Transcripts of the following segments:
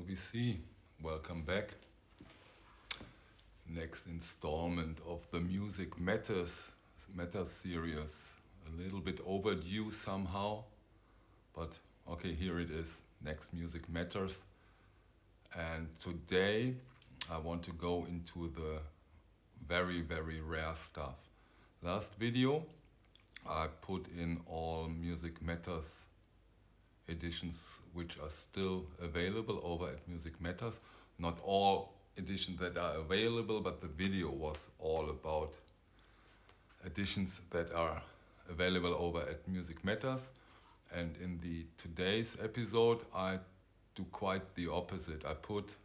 So we see, welcome back. Next installment of the Music Matters series. A little bit overdue somehow, but okay, here it is. Next Music Matters. And today I want to go into the very, very rare stuff. Last video I put in all Music Matters editions which are still available over at Music Matters. Not all editions that are available, but the video was all about editions that are available over at Music Matters. And in the today's episode I do quite the opposite. I put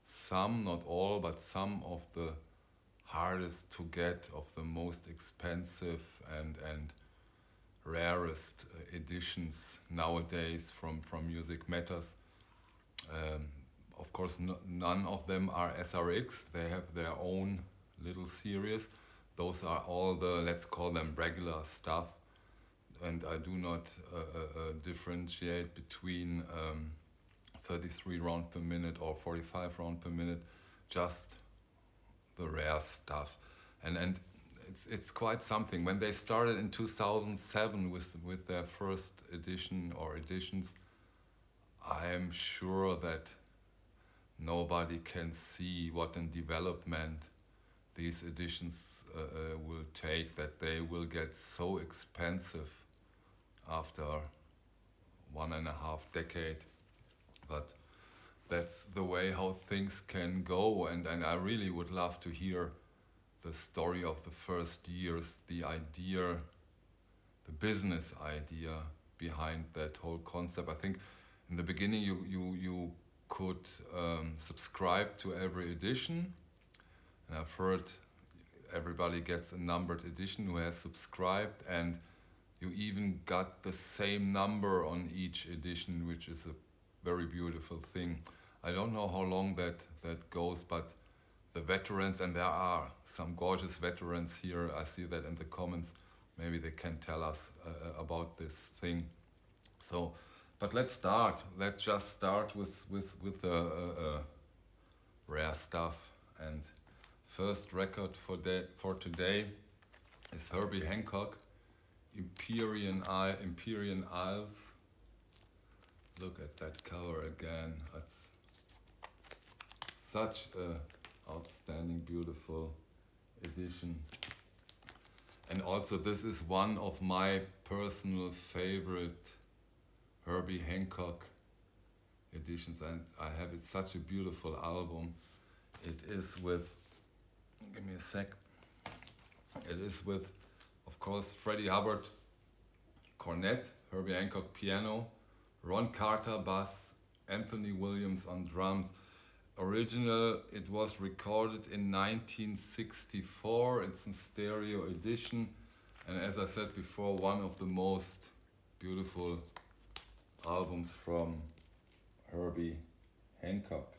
some, not all, but some of the hardest to get, of the most expensive and rarest editions nowadays from Music Matters. Of course, none of them are SRX. They have their own little series. Those are all the, let's call them regular stuff. And I do not differentiate between 33 round per minute or 45 round per minute, just the rare stuff. And it's quite something. When they started in 2007 with their first edition or editions, I am sure that nobody can see what in development these editions will take, that they will get so expensive after 1.5 decades. But that's the way how things can go, and I really would love to hear the story of the first years, the idea, the business idea behind that whole concept. I think in the beginning you could subscribe to every edition, and I've heard everybody gets a numbered edition who has subscribed, and you even got the same number on each edition, which is a very beautiful thing. I don't know how long that goes, but the veterans, and there are some gorgeous veterans here, I see that in the comments, maybe they can tell us about this thing. So, but let's just start with the rare stuff. And first record for today is Herbie Hancock, Empyrean Isles. Look at that cover again. It's such a outstanding, beautiful edition. And also this is one of my personal favorite Herbie Hancock editions, and I have it, such a beautiful album. It is with, give me a sec, it is with, of course, Freddie Hubbard cornet, Herbie Hancock piano, Ron Carter bass, Anthony Williams on drums. Original, it was recorded in 1964. It's in stereo edition, and as I said before, one of the most beautiful albums from Herbie Hancock.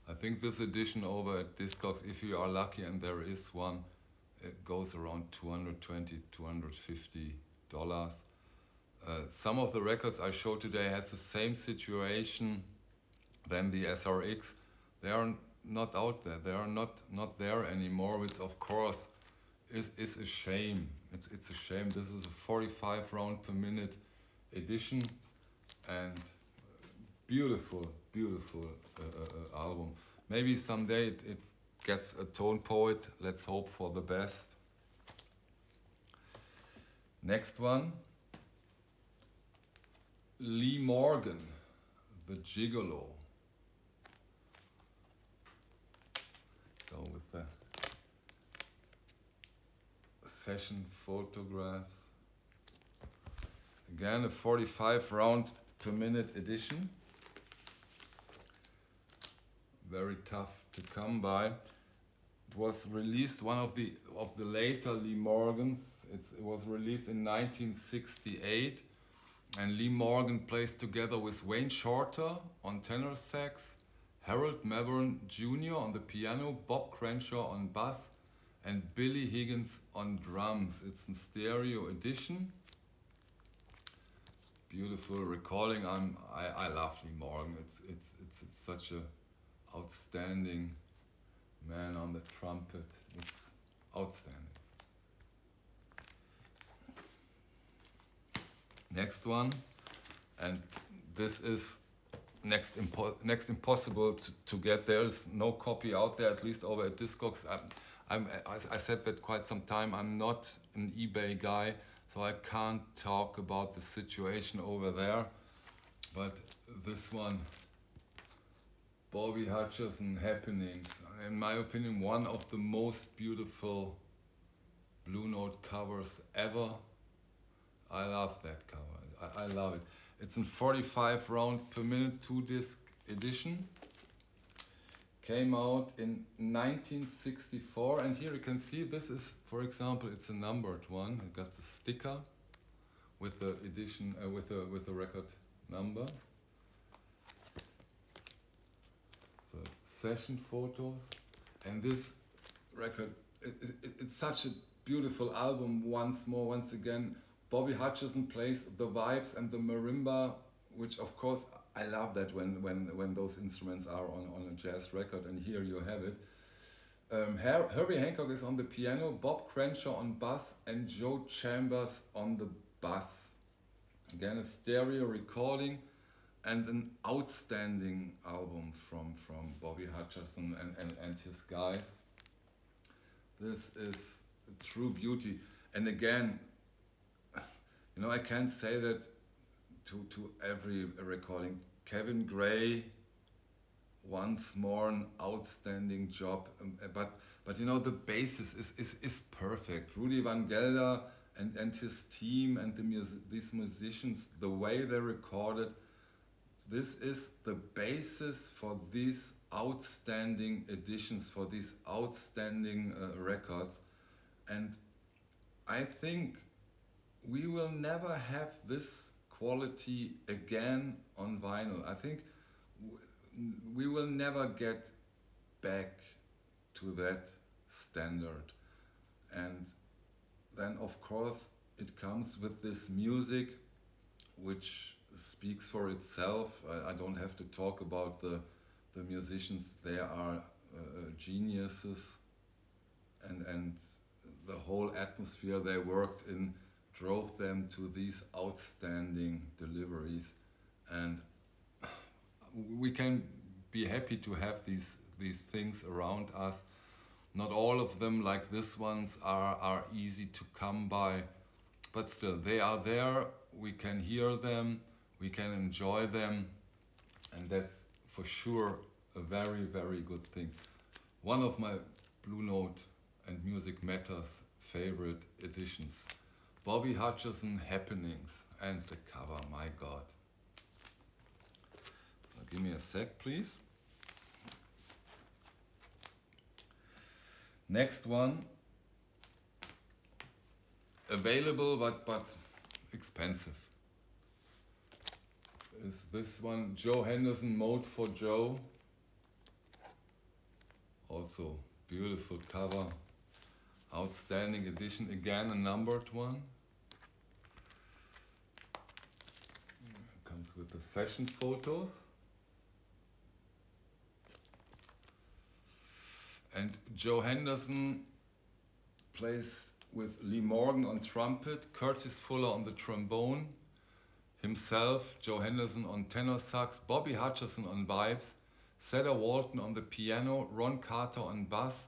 I think this edition over at Discogs, if you are lucky and there is one, it goes around $220, $250. Some of the records I showed today has the same situation than the SRX. They are not out there. They are not there anymore, which of course is a shame. It's a shame. This is a 45 round per minute edition, and beautiful album. Maybe someday it gets a tone poet. Let's hope for the best. Next one, Lee Morgan, The Gigolo. So with the session photographs. Again, a 45 round per minute edition. Very tough to come by. It was released, one of the later Lee Morgans. It was released in 1968, and Lee Morgan plays together with Wayne Shorter on tenor sax, Harold Mavern Jr. on the piano, Bob Crenshaw on bass, and Billy Higgins on drums. It's in stereo edition. beautiful recording. I love Lee Morgan. It's such a outstanding man on the trumpet. It's outstanding. Next one, and this is next impossible to get. There's no copy out there, at least over at Discogs. I said that quite some time. I'm not an eBay guy, so I can't talk about the situation over there. But this one, Bobby Hutcherson Happenings, in my opinion, one of the most beautiful Blue Note covers ever. I love that cover. I love it. It's in 45 round per minute 2-disc edition. Came out in 1964, and here you can see this is, for example, it's a numbered one. It got the sticker with the edition with the record number. The session photos, and this record. It's such a beautiful album. Once again. Bobby Hutcherson plays the vibes and the marimba, which of course I love that when those instruments are on a jazz record, and here you have it. Herbie Hancock is on the piano, Bob Crenshaw on bass, and Joe Chambers on the bass. Again, a stereo recording and an outstanding album from Bobby Hutcherson and his guys. This is a true beauty. And again, you know, I can't say that to every recording. Kevin Gray, once more an outstanding job, but you know, the basis is perfect. Rudy Van Gelder and his team and these musicians, the way they recorded, this is the basis for these outstanding editions, for these outstanding records. And I think we will never have this quality again on vinyl. I think we will never get back to that standard. And then of course it comes with this music which speaks for itself. I don't have to talk about the musicians. They are geniuses, and the whole atmosphere they worked in drove them to these outstanding deliveries, and we can be happy to have these things around us. Not all of them, like this ones, are easy to come by, but still they are there. We can hear them, we can enjoy them, and that's for sure a very, very good thing. One of my Blue Note and Music Matters favorite editions. Bobby Hutcherson Happenings, and the cover, my God. So give me a sec, please. Next one, available but expensive, is this one, Joe Henderson, Mode for Joe. Also beautiful cover, outstanding edition, again a numbered one. Comes with the session photos. And Joe Henderson plays with Lee Morgan on trumpet, Curtis Fuller on the trombone, himself, Joe Henderson on tenor sax, Bobby Hutcherson on vibes, Cedar Walton on the piano, Ron Carter on bass,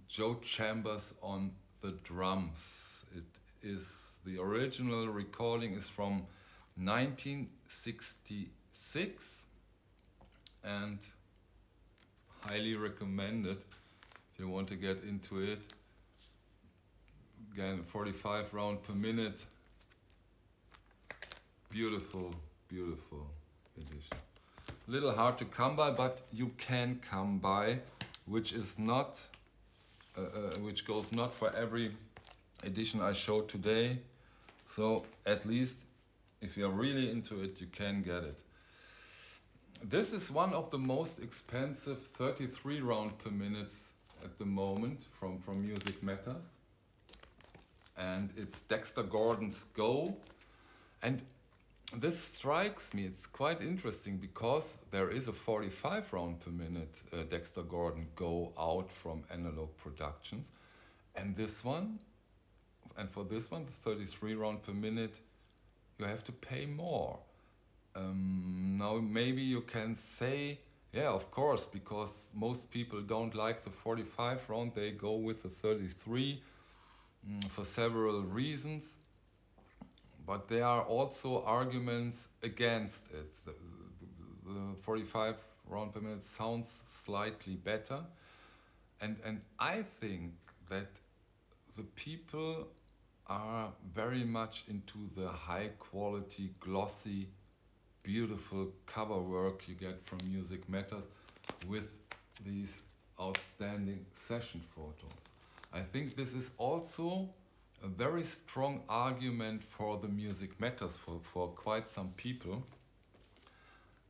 Joe Chambers on the drums. It is, the original recording is from 1966, and highly recommended if you want to get into it. Again, 45 round per minute. Beautiful, beautiful edition. A little hard to come by, but you can come by, which is not, which goes not for every edition I showed today. So at least if you're really into it, you can get it. This is one of the most expensive 33 round per minutes at the moment from Music Matters. And it's Dexter Gordon's Go. And this strikes me, it's quite interesting because there is a 45 round per minute Dexter Gordon go out from Analog Productions, and this one, and for this one, the 33 round per minute, you have to pay more. Now maybe you can say, yeah, of course, because most people don't like the 45 round, they go with the 33 for several reasons. But there are also arguments against it. The 45 round per minute sounds slightly better. And I think that the people are very much into the high quality, glossy, beautiful cover work you get from Music Matters with these outstanding session photos. I think this is also a very strong argument for the Music Matters for quite some people.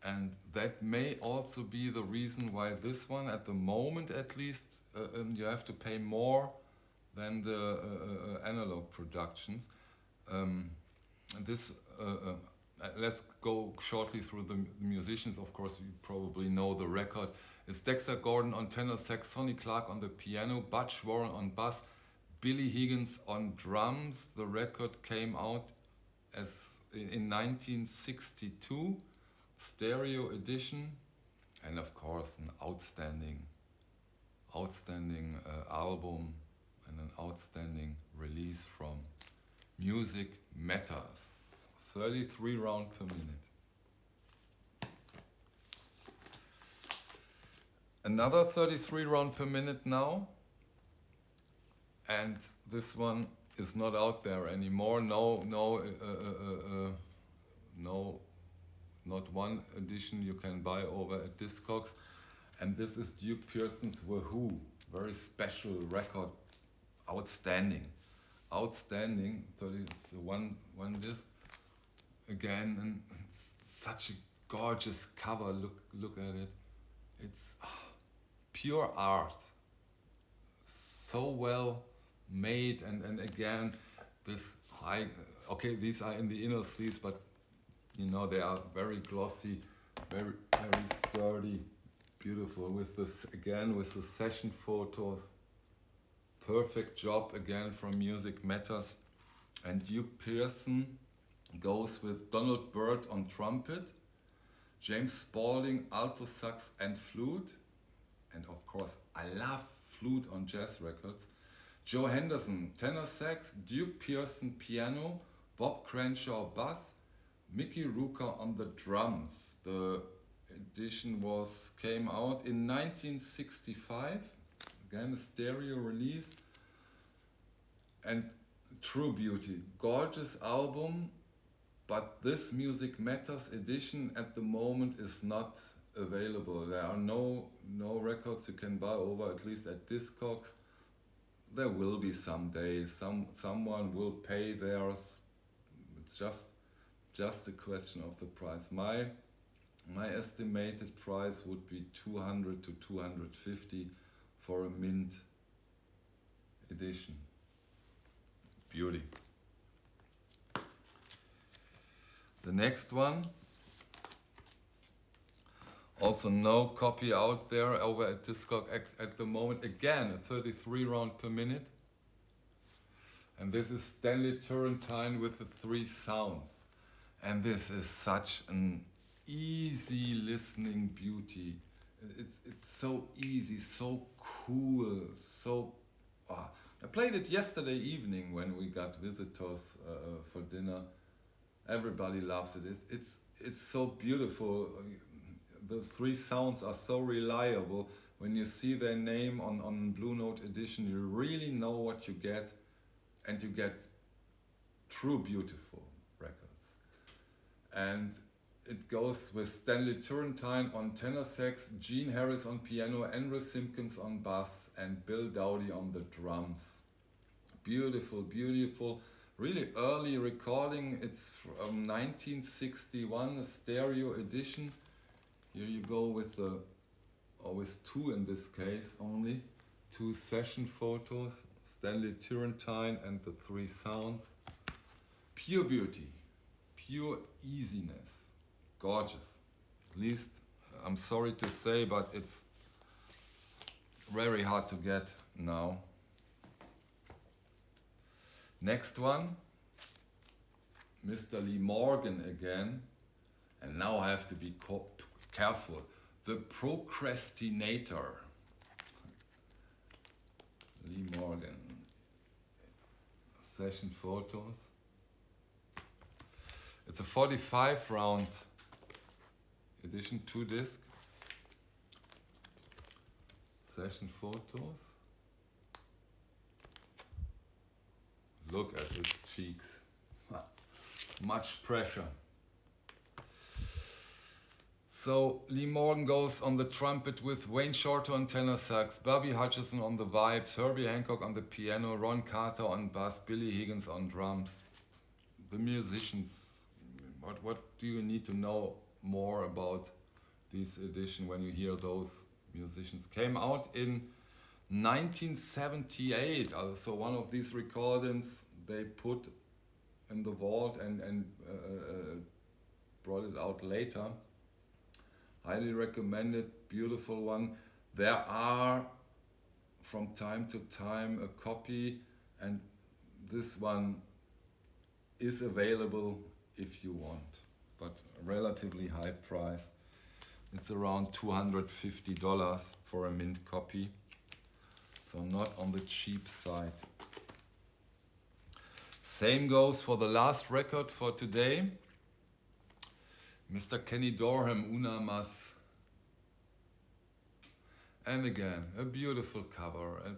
And that may also be the reason why this one, at the moment at least, you have to pay more than the Analog Productions. Let's go shortly through the musicians. Of course, you probably know the record. It's Dexter Gordon on tenor sax, Sonny Clark on the piano, Butch Warren on bass, Billy Higgins on drums. The record came out in 1962, stereo edition, and of course an outstanding album and an outstanding release from Music Matters. 33 round per minute. Another 33 round per minute now, and this one is not out there anymore. No, not one edition you can buy over at Discogs, and this is Duke Pearson's Wahoo, very special record, outstanding. 31 disc. Again, and such a gorgeous cover. Look at it. It's pure art. So well made, and again, this high. Okay, these are in the inner sleeves, but you know they are very glossy, very sturdy, beautiful. With this again, with the session photos. Perfect job again from Music Matters, and Duke Pearson goes with Donald Byrd on trumpet, James Spaulding alto sax and flute, and of course I love flute on jazz records, Joe Henderson tenor sax, Duke Pearson piano, Bob Crenshaw bass, Mickey Rooker on the drums. The edition came out in 1965, again a stereo release, and true beauty, gorgeous album. But this Music Matters edition at the moment is not available. There are no records you can buy over, at least at Discogs. There will be someday. Someone will pay theirs. It's just a question of the price. My estimated price would be 200 to 250 for a mint edition. Beauty. The next one, also no copy out there over at Discogs at the moment. Again, a 33 round per minute. And this is Stanley Turrentine with the 3 sounds. And this is such an easy listening beauty. It's so easy, so cool, so... I played it yesterday evening when we got visitors for dinner. Everybody loves it. It's so beautiful. The 3 sounds are so reliable. When you see their name on Blue Note edition, you really know what you get, and you get true beautiful records. And it goes with Stanley Turrentine on tenor sax, Gene Harris on piano, Andrew Simpkins on bass, and Bill Dowdy on the drums. Beautiful, beautiful. Really early recording. It's from 1961, a stereo edition. Here you go with always 2 in this case only, 2 session photos, Stanley Turrentine and the 3 sounds. Pure beauty, pure easiness. Gorgeous. At least, I'm sorry to say, but it's very hard to get now. Next one, Mr. Lee Morgan again. And now I have to be careful. The Procrastinator. Lee Morgan. Session photos. It's a 45 round edition, 2 disc. Session photos. Look at his cheeks. Much pressure. So Lee Morgan goes on the trumpet with Wayne Shorter on tenor sax, Bobby Hutcherson on the vibes, Herbie Hancock on the piano, Ron Carter on bass, Billy Higgins on drums. The musicians, what do you need to know more about this edition when you hear those musicians? Came out in 1978, so one of these recordings they put in the vault and brought it out later. Highly recommended, beautiful one. There are from time to time a copy, and this one is available if you want, but a relatively high price. It's around $250 for a mint copy, so not on the cheap side. Same goes for the last record for today. Mr. Kenny Dorham, Una Mas. And again, a beautiful cover, an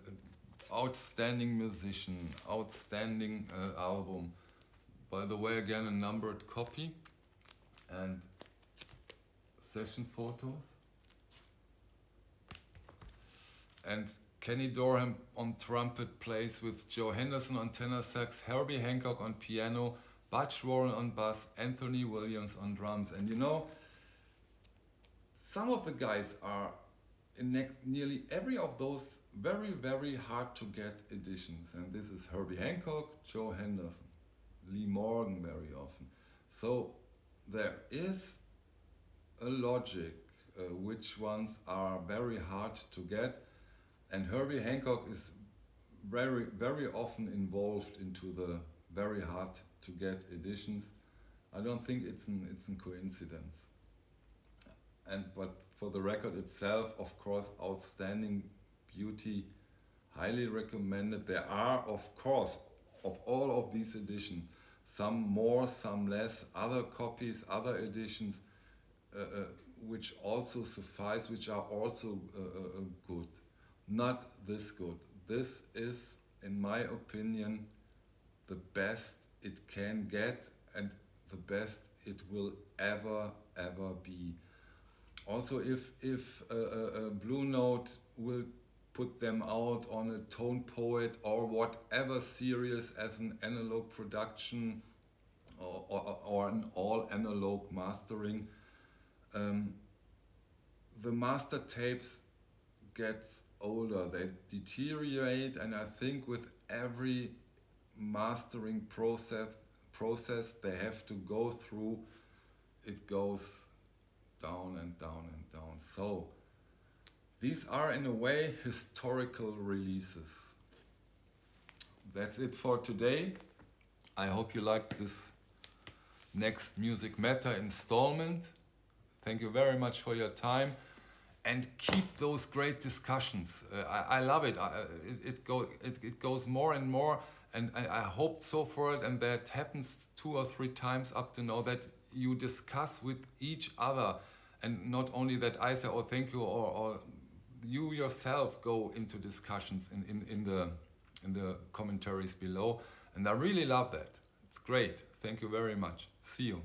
outstanding musician, outstanding album. By the way, again, a numbered copy and session photos. And Kenny Dorham on trumpet plays with Joe Henderson on tenor sax, Herbie Hancock on piano, Butch Warren on bass, Anthony Williams on drums. And you know, some of the guys are in nearly every of those very, very hard to get editions. And this is Herbie Hancock, Joe Henderson, Lee Morgan very often. So there is a logic which ones are very hard to get. And Herbie Hancock is very, very often involved into the very hard to get editions. I don't think it's a coincidence. But for the record itself, of course, outstanding beauty, highly recommended. There are, of course, of all of these editions, some more, some less, other copies, other editions, which also suffice, which are also good. Not this good. This is, in my opinion, the best it can get and the best it will ever be. Also, if Blue Note will put them out on a Tone Poet or whatever series as an analog production or an all analog mastering, the master tapes get older, they deteriorate, and I think with every mastering process they have to go through, it goes down and down and down. So these are in a way historical releases. That's it for today. I hope you liked this next Music Matter installment. Thank you very much for your time. And keep those great discussions. I love it. It goes more and more, and I hoped so for it, and that happens 2 or 3 times up to now, that you discuss with each other, and not only that I say, oh, thank you, or you yourself go into discussions in the commentaries below, and I really love that. It's great. Thank you very much. See you.